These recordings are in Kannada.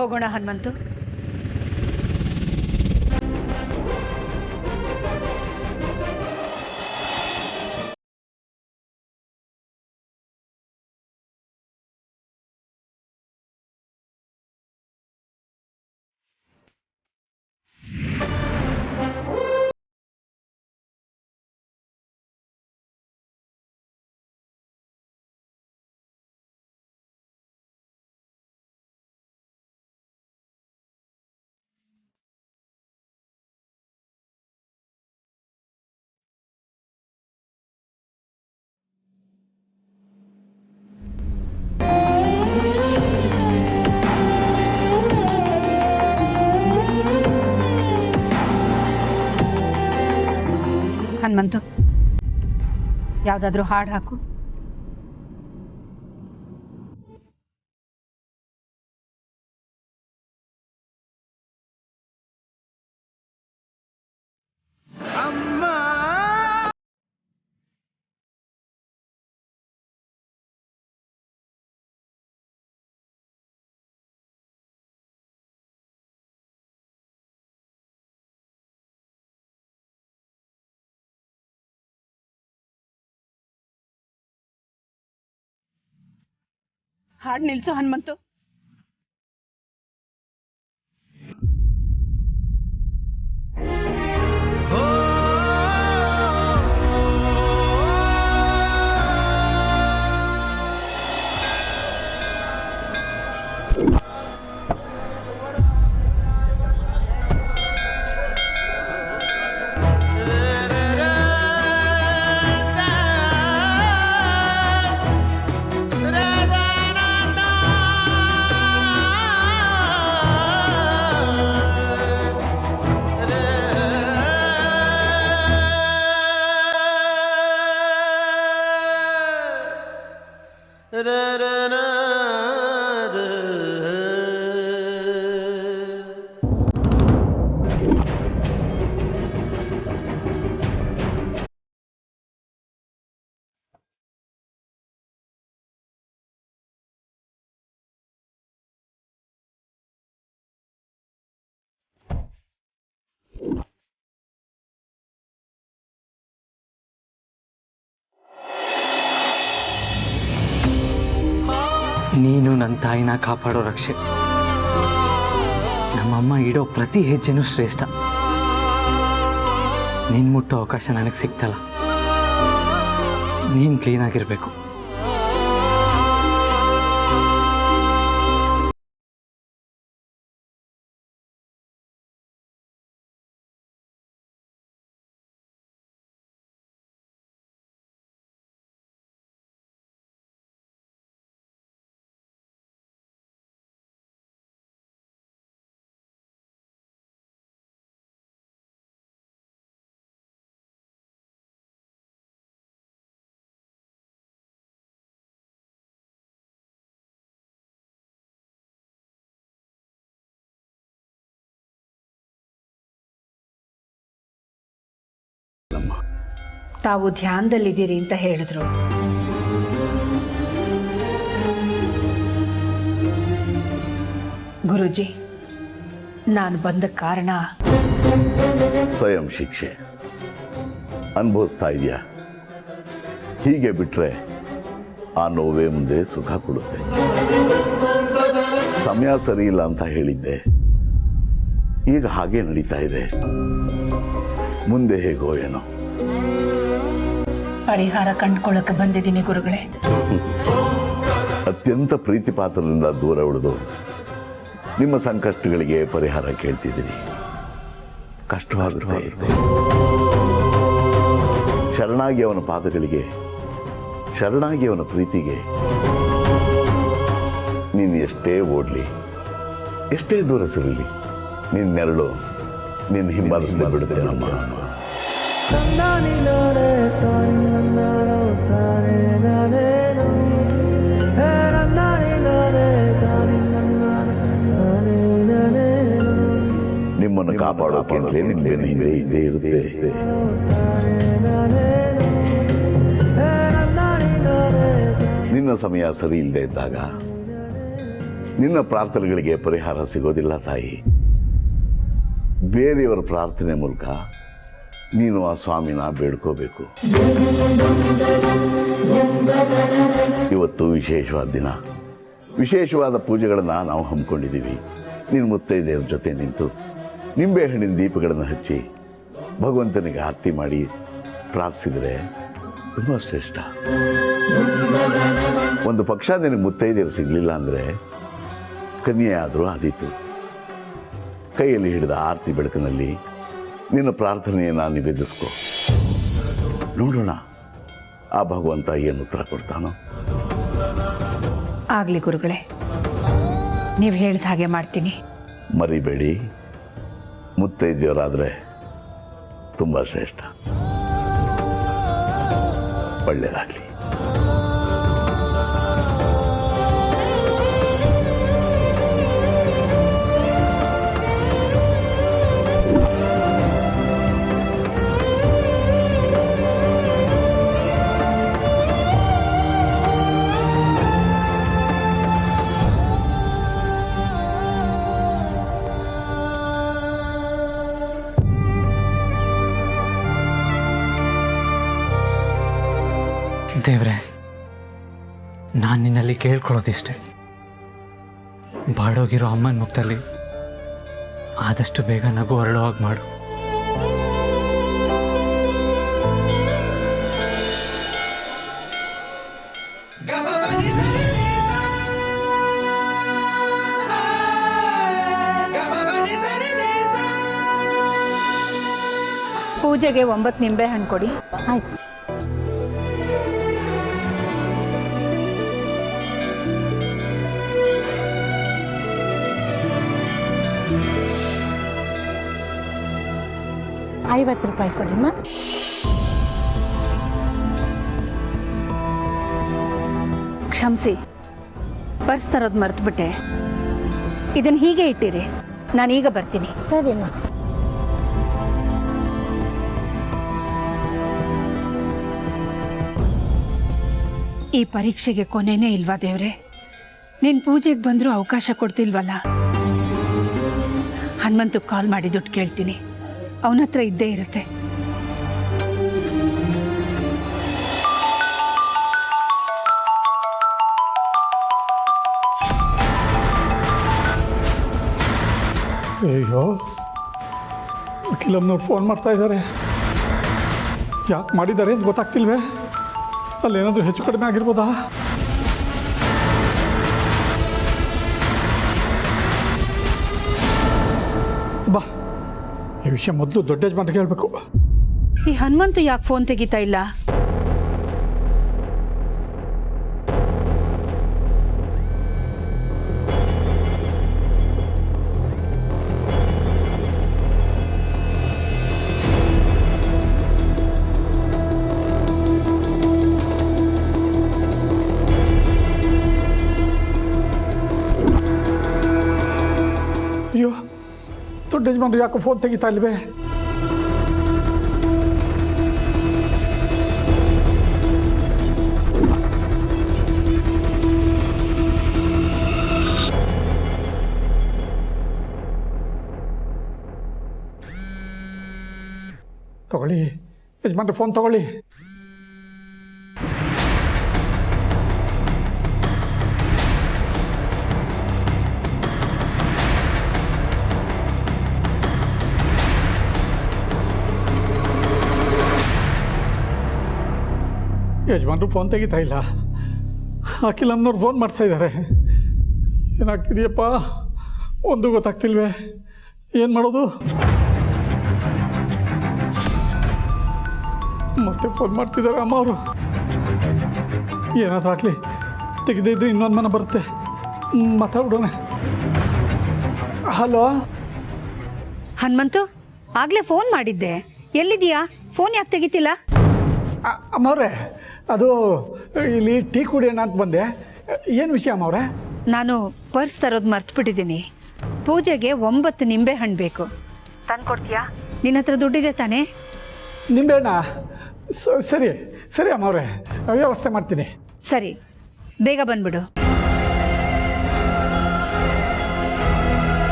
ಹೋಗೋಣ ಹನುಮಂತು. ಹನುಮಂತು, ಯಾವುದಾದ್ರೂ ಹಾಡು ಹಾಕು. ಹಾಡು ನಿಲ್ಸು ಹನುಮಂತು. ನೀನು ನನ್ನ ತಾಯಿನ ಕಾಪಾಡೋ ರಕ್ಷೆ. ನಮ್ಮಮ್ಮ ಇಡೋ ಪ್ರತಿ ಹೆಜ್ಜೆನೂ ಶ್ರೇಷ್ಠ. ನೀನು ಮುಟ್ಟೋ ಅವಕಾಶ ನನಗೆ ಸಿಗ್ತಲ್ಲ. ನೀನು ಕ್ಲೀನಾಗಿರಬೇಕು. ತಾವು ಧ್ಯಾನದಲ್ಲಿದ್ದೀರಿ ಅಂತ ಹೇಳಿದ್ರು. ಗುರುಜಿ, ನಾನು ಬಂದ ಕಾರಣ ಸ್ವಯಂ ಶಿಕ್ಷೆ ಅನುಭವಿಸ್ತಾ ಇದೆಯಾ? ಹೀಗೆ ಬಿಟ್ರೆ ಆ ನೋವೇ ಮುಂದೆ ಸುಖ ಕೊಡುತ್ತೆ. ಸಮಯ ಸರಿ ಇಲ್ಲ ಅಂತ ಹೇಳಿದ್ದೆ, ಈಗ ಹಾಗೆ ನಡೀತಾ ಇದೆ. ಮುಂದೆ ಹೇಗೋ ಏನೋ. ಪರಿಹಾರ ಕಂಡುಕೊಳ್ಳಕ್ಕೆ ಬಂದಿದ್ದೀನಿ ಗುರುಗಳೇ. ಅತ್ಯಂತ ಪ್ರೀತಿಪಾತ್ರರಿಂದ ದೂರ ಉಳಿದು ನಿಮ್ಮ ಸಂಕಷ್ಟಗಳಿಗೆ ಪರಿಹಾರ ಕೇಳ್ತಿದ್ದೀನಿ. ಕಷ್ಟವಾಗುತ್ತೆ. ಶರಣಾಗಿ ಅವನ ಪಾದಗಳಿಗೆ, ಶರಣಾಗಿ ಅವನ ಪ್ರೀತಿಗೆ ನೀನು ಎಷ್ಟೇ ಓಡಲಿ, ಎಷ್ಟೇ ದೂರ ಸಿರಲಿ, ನಿನ್ನ ನೆರಳು ನಿನ್ನ ಹಿಂಬಾಲಿಸದೆ ಬಿಡುತ್ತೆ ನಮ್ಮ. ನಿಮ್ಮನ್ನು ಕಾಪಾಡೋಕೆ ಅಂತಲೇ ನಿಮ್ಮ ಹಿಂದೆ ಇದ್ದೇ ಇರುತ್ತೆ. ನಿನ್ನ ಸಮಯ ಸರಿ ಇಲ್ಲದೆ ಇದ್ದಾಗ ನಿನ್ನ ಪ್ರಾರ್ಥನೆಗಳಿಗೆ ಪರಿಹಾರ ಸಿಗೋದಿಲ್ಲ ತಾಯಿ. ಬೇರೆಯವರ ಪ್ರಾರ್ಥನೆ ಮೂಲಕ ನೀನು ಆ ಸ್ವಾಮಿನ ಬೇಡ್ಕೋಬೇಕು. ಇವತ್ತು ವಿಶೇಷವಾದ ದಿನ, ವಿಶೇಷವಾದ ಪೂಜೆಗಳನ್ನು ನಾವು ಹಮ್ಮಿಕೊಂಡಿದ್ದೀವಿ. ನೀನು ಮುತ್ತೈದೆಯರ ಜೊತೆ ನಿಂತು ನಿಂಬೆಹಣ್ಣಿನ ದೀಪಗಳನ್ನು ಹಚ್ಚಿ ಭಗವಂತನಿಗೆ ಆರತಿ ಮಾಡಿ ಪ್ರಾರ್ಥಿಸಿದರೆ ತುಂಬ ಶ್ರೇಷ್ಠ. ಒಂದು ಪಕ್ಷ ನಿನಗೆ ಮುತ್ತೈದೆಯರು ಸಿಗಲಿಲ್ಲ ಅಂದರೆ ಕನ್ಯೆ ಆದರೂ ಆದೀತು. ಕೈಯಲ್ಲಿ ಹಿಡಿದ ಆರತಿ ಬೆಳಕಿನಲ್ಲಿ ನಿನ್ನ ಪ್ರಾರ್ಥನೆಯನ್ನು ನಿವೇದಿಸ್ಕೊ. ನೋಡೋಣ ಆ ಭಗವಂತ ಏನು ಉತ್ತರ ಕೊಡ್ತಾನೋ. ಆಗಲಿ ಗುರುಗಳೇ, ನೀವು ಹೇಳಿದ ಹಾಗೆ ಮಾಡ್ತೀನಿ. ಮರಿಬೇಡಿ, ಮುತ್ತೈದೆಯವರಾದರೆ ತುಂಬ ಶ್ರೇಷ್ಠ. ಒಳ್ಳೆಯದಾಗಲಿ. ದೇವ್ರೆ, ನಾನು ನಿನ್ನಲ್ಲಿ ಕೇಳ್ಕೊಳ್ಳೋದಿಷ್ಟೆ, ಬಾಡೋಗಿರೋ ಅಮ್ಮನ ಮುಖದಲ್ಲಿ ಆದಷ್ಟು ಬೇಗ ನಗು ಹೊರಳೋ ಹಾಗೆ ಮಾಡು. ಪೂಜೆಗೆ 9 ನಿಂಬೆ ಹಣ್ಣು ಕೊಡಿ. ಆಯ್ತು. ₹50 ಕೊಡಿಮ್ಮ. ಕ್ಷಮಿಸಿ, ಪರ್ಸ್ ತರೋದು ಮರೆತುಬಿಟ್ಟೆ. ಇದನ್ನು ಹೀಗೆ ಇಟ್ಟಿರಿ, ನಾನೀಗ ಬರ್ತೀನಿ. ಸರಿಮ್ಮ. ಈ ಪರೀಕ್ಷೆಗೆ ಕೊನೆನೇ ಇಲ್ವಾ ದೇವ್ರೆ? ನಿನ್ನ ಪೂಜೆಗೆ ಬಂದರೂ ಅವಕಾಶ ಕೊಡ್ತಿಲ್ವಲ್ಲ. ಹನುಮಂತು ಕಾಲ್ ಮಾಡಿ ದುಡ್ಡು ಕೇಳ್ತೀನಿ, ಅವನ ಹತ್ರ ಇದ್ದೇ ಇರುತ್ತೆ. ಅಯ್ಯೋ, ಅಖಿಲಮ್ಮನವ್ರು ಫೋನ್ ಮಾಡ್ತಾ ಇದ್ದಾರೆ. ಯಾಕೆ ಮಾಡಿದ್ದಾರೆ ಅಂತ ಗೊತ್ತಾಗ್ತಿಲ್ವೇ? ಅಲ್ಲೇನಾದರೂ ಹೆಚ್ಚು ಕಡಿಮೆ ಆಗಿರ್ಬೋದಾ? ಬಾ, ಈ ವಿಷಯ ಮೊದಲು ದೊಡ್ಡ ಯಜಮಾನ್ರಿಗೆ ಹೇಳಬೇಕು. ಈ ಹನುಮಂತು ಯಾಕೆ ಫೋನ್ ತೆಗಿತಾ ಇಲ್ಲ? ಅಯ್ಯೋ, ದೊಡ್ಡ ಯಜಮಾನ್ರು ಯಾಕೆ ಫೋನ್ ತೆಗಿತಾ ಇಲ್ವೇ? ತಗೊಳ್ಳಿ ಯಜಮಾನ್ರೆ, ಫೋನ್ ತಗೊಳ್ಳಿ. ಯಜಮಾನ್ರು ಫೋನ್ ತೆಗಿತಾ ಇಲ್ಲ. ಅಖಿಲಮ್ಮನವ್ರು ಫೋನ್ ಮಾಡ್ತಾ ಇದ್ದಾರೆ. ಏನಾಗ್ತಿದೆಯಪ್ಪ, ಒಂದು ಗೊತ್ತಾಗ್ತಿಲ್ವೇ? ಏನು ಮಾಡೋದು? ಮತ್ತೆ ಫೋನ್ ಮಾಡ್ತಿದ್ದಾರೆ ಅಮ್ಮ ಅವರು. ಏನಾದರೂ ಆಗಲಿ, ತೆಗೆದೇ ಇದ್ರೆ ಇನ್ನೊಂದು ಮನೆ ಬರುತ್ತೆ, ಮಾತಾಡ್ಬಿಡೋಣ. ಹಲೋ ಹನುಮಂತು, ಆಗಲೇ ಫೋನ್ ಮಾಡಿದ್ದೆ, ಎಲ್ಲಿದೆಯಾ? ಫೋನ್ ಯಾಕೆ ತೆಗಿತಿಲ್ಲ? ಅಮ್ಮವ್ರೆ, ಅದು ಇಲ್ಲಿ ಟೀ ಕುಡಿಯೋಣ ಅಂತ ಬಂದೆ. ಏನು ವಿಷಯ ಅಮ್ಮವ್ರೆ? ನಾನು ಪರ್ಸ್ ತರೋದು ಮರ್ತ್ಬಿಟ್ಟಿದ್ದೀನಿ. ಪೂಜೆಗೆ 9 ನಿಂಬೆ ಹಣ್ಣು ಬೇಕು, ತಂದು ಕೊಡ್ತೀಯಾ? ನಿನ್ನ ಹತ್ರ ದುಡ್ಡಿದೆ ತಾನೇ? ನಿಂಬೆಹಣ್ಣ? ಸರಿ ಸರಿ ಅಮ್ಮವ್ರೆ, ವ್ಯವಸ್ಥೆ ಮಾಡ್ತೀನಿ. ಸರಿ, ಬೇಗ ಬಂದ್ಬಿಡು.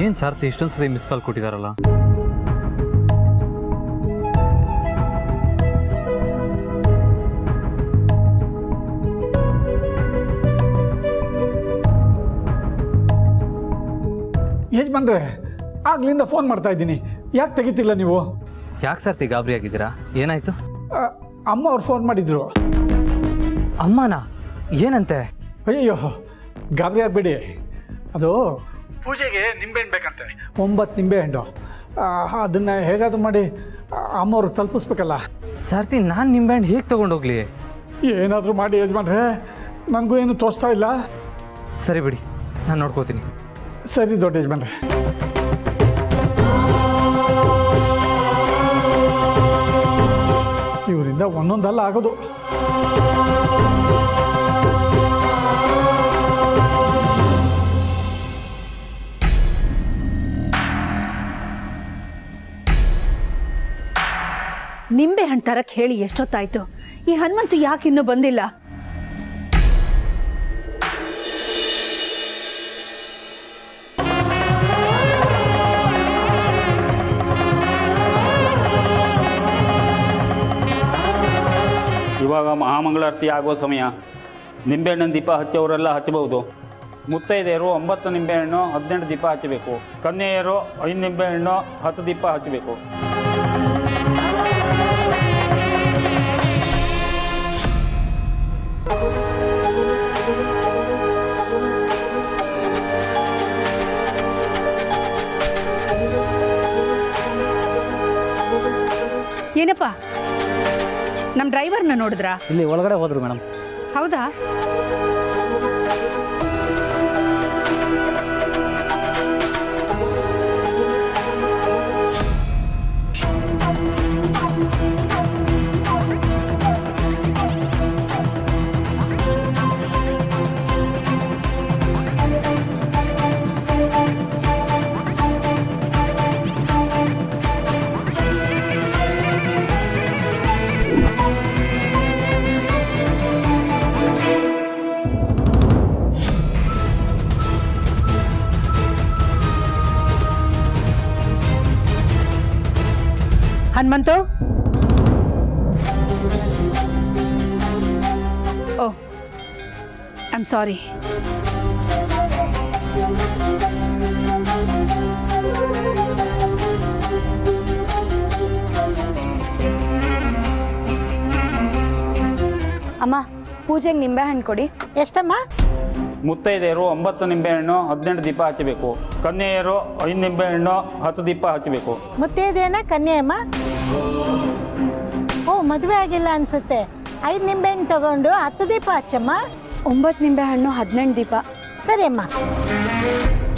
ಏನು ಸಾರ್ಥಿ ಇಷ್ಟೊಂದು ಸತಿ ಮಿಸ್ ಕಾಲ್ ಕೊಟ್ಟಿದ್ದಾರಲ್ಲ? ಯಜಮಾನ್ರೆ, ಆಗ್ಲಿಂದ ಫೋನ್ ಮಾಡ್ತಾ ಇದ್ದೀನಿ, ಯಾಕೆ ತೆಗಿತಿಲ್ಲ ನೀವು? ಯಾಕೆ ಸಾರ್ಥಿ ಗಾಬರಿ ಆಗಿದ್ದೀರಾ? ಏನಾಯ್ತು? ಅಮ್ಮ ಅವ್ರು ಫೋನ್ ಮಾಡಿದ್ರು. ಅಮ್ಮನಾ? ಏನಂತೆ? ಅಯ್ಯಯ್ಯೋ, ಗಾಬರಿ ಆಗಬೇಡಿ. ಅದು ಪೂಜೆಗೆ ನಿಂಬೆಹಣ್ಣು ಬೇಕಂತೆ, 9 ನಿಂಬೆಹಣ್ಣು. ಅದನ್ನು ಹೇಗಾದರೂ ಮಾಡಿ ಅಮ್ಮವ್ರಿಗೆ ತಲುಪಿಸ್ಬೇಕಲ್ಲ. ಸಾರ್ಥಿ, ನಾನು ನಿಂಬೆಹಣ್ಣು ಹೇಗೆ ತೊಗೊಂಡೋಗ್ಲಿ? ಏನಾದರೂ ಮಾಡಿ ಯಜಮಾನ್ರೆ, ನನಗೂ ಏನು ತೋರಿಸ್ತಾ ಇಲ್ಲ. ಸರಿ ಬಿಡಿ, ನಾನು ನೋಡ್ಕೋತೀನಿ. ಸರಿ ದೊಡ್ಡ ಯಜಮಾನ್ರೆ. ಇವರಿಂದ ಒಂದೊಂದಲ್ಲ ಆಗೋದು. ನಿಂಬೆ ಹಣ್ಣು ತರಕ್ಕೆ ಹೇಳಿ ಎಷ್ಟೊತ್ತಾಯ್ತು? ಈ ಹನುಮಂತು ಯಾಕೆ ಇನ್ನೂ ಬಂದಿಲ್ಲ? ಇವಾಗ ಮಹಾಮಂಗಳಾರತಿ ಆಗೋ ಸಮಯ. ನಿಂಬೆಹಣ್ಣಿನ ದೀಪ ಹಚ್ಚೋರೆಲ್ಲ ಹಚ್ಚಬಹುದು. ಮುತ್ತೈದೆಯರು 9 ನಿಂಬೆಹಣ್ಣು 18 ದೀಪ ಹಚ್ಚಬೇಕು. ಕನ್ಯೆಯರು 5 ನಿಂಬೆಹಣ್ಣು 10 ದೀಪ ಹಚ್ಚಬೇಕು. ಏನಪ್ಪ, ನಮ್ಮ ಡ್ರೈವರ್ನ ನೋಡಿದ್ರಾ? ಇಲ್ಲಿ ಒಳಗಡೆ ಹೋದ್ರು ಮೇಡಮ್. ಹೌದಾ? ಹನುಮಂತು, ಓ ಐ ಆಮ್ ಸಾರಿ. ಅಮ್ಮ, ಪೂಜೆಗೆ ನಿಂಬೆಹಣ್ಣು ಕೊಡಿ. ಎಷ್ಟಮ್ಮ? ಮುತ್ತೈದೆಯರು 9 ನಿಂಬೆಹಣ್ಣು 18 ದೀಪ ಹಚ್ಚಬೇಕು. ಕನ್ಯೆಯರು 5 ನಿಂಬೆಹಣ್ಣು 10 ದೀಪ ಹಚ್ಚಬೇಕು. ಮುತ್ತೈದೆನ ಕನ್ಯೆಯಮ್ಮ? ಓ, ಮದುವೆ ಆಗಿಲ್ಲ ಅನ್ಸುತ್ತೆ. 5 ನಿಂಬೆಹಣ್ಣು ತಗೊಂಡು 10 ದೀಪ ಹಚ್ಚಮ್ಮ. 9 ನಿಂಬೆಹಣ್ಣು 18 ದೀಪ. ಸರಿ ಅಮ್ಮ.